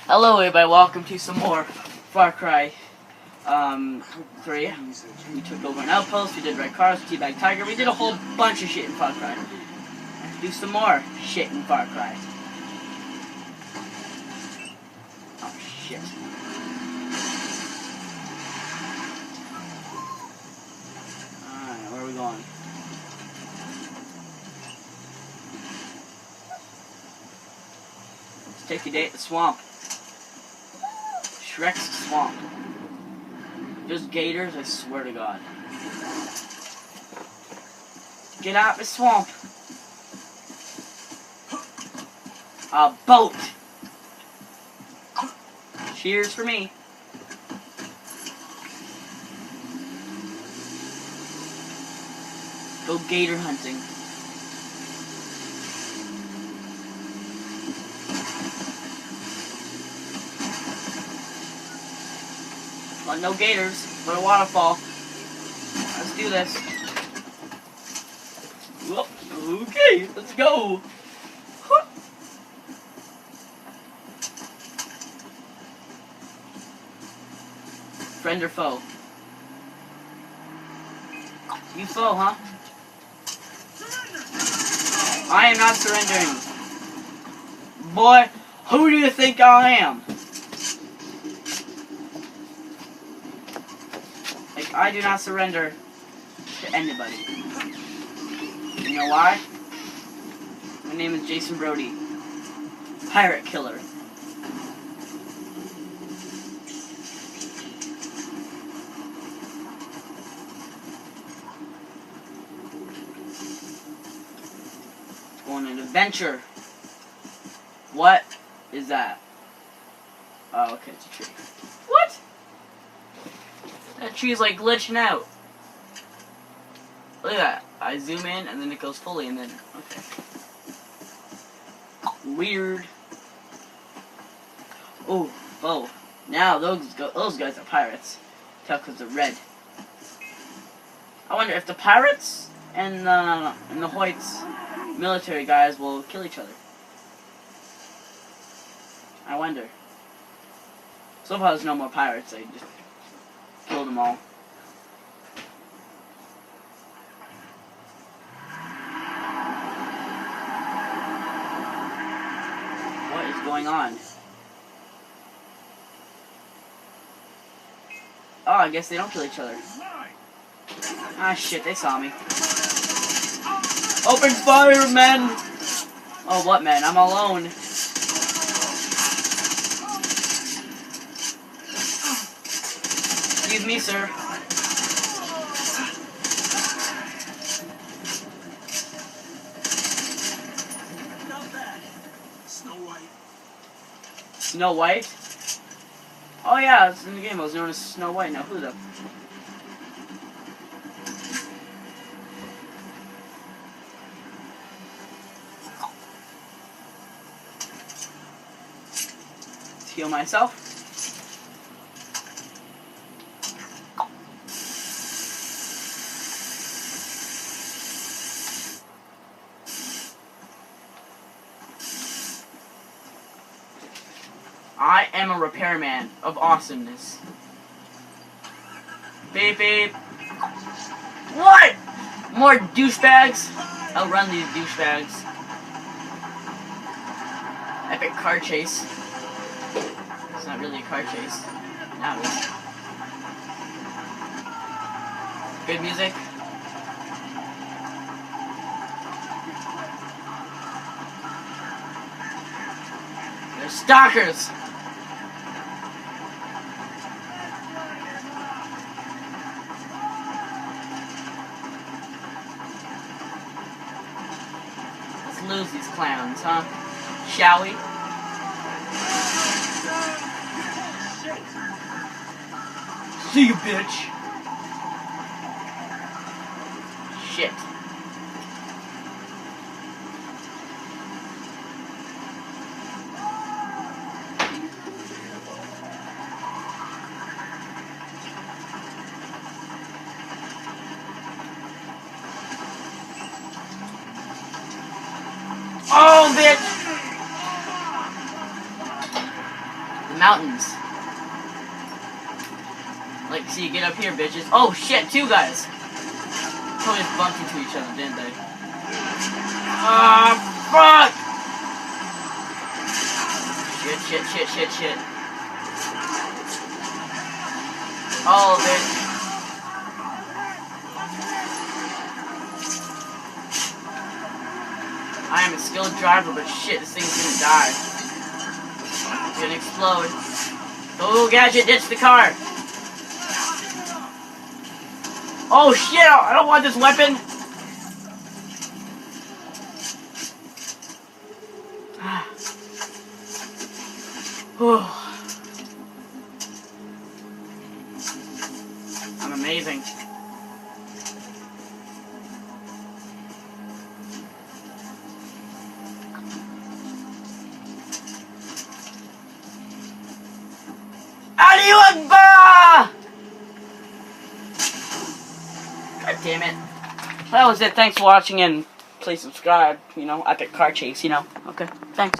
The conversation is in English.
Hello everybody, welcome to some more Farcry 3. We took over an outpost, we did red cars, teabag tiger, we did a whole bunch of shit in Farcry. Let's do some more shit in Farcry. Oh shit. Alright, where are we going? Let's take a day at the swamp. Shrek's swamp. There's gators, I swear to God. Get out the swamp. A boat. Cheers for me. Go gator hunting. Well, no gators, but a waterfall. Let's do this. Whoop. Okay, let's go. Friend or foe? You foe, huh? I am not surrendering. Boy, who do you think I am? Like, I do not surrender to anybody. You know why? My name is Jason Brody. Pirate killer. Going on an adventure. What is that? Oh, okay, it's a tree. What? That tree's like glitching out. Look at that. I zoom in and then it goes fully and then, okay. Weird. Oh, oh. Now those guys are pirates. Tell because they're red. I wonder if the pirates and the Hoyt's military guys will kill each other. I wonder. So far there's no more pirates, I just killed them all. What is going on? Oh, I guess they don't kill each other. Ah, shit, they saw me. Open fire, men! Oh, what, men? I'm alone. Excuse me, sir. Not bad. Snow White. Snow White? Oh yeah, it's in the game. I was known as Snow White. Now who the? Let's heal myself. I am a repairman of awesomeness. Beep beep. What? More douchebags? I'll run these douchebags. Epic car chase. It's not really a car chase. Now it is. Good music. They're stalkers! Lose these clowns, huh? Shall we? See you, bitch! Shit. Oh, bitch! mountains. Like, see, get up here, bitches. Oh, shit, two guys. Probably just bumped into each other, didn't they? Ah, fuck! Shit. Oh, bitch. I am a skilled driver, but shit, this thing's gonna die. It's gonna explode. Go, Gadget, ditch the car! Oh shit, I don't want this weapon! I'm amazing. Allahu Akbar! God damn it. That was it. Thanks for watching, and please subscribe. You know, epic car chase, you know. Okay, thanks.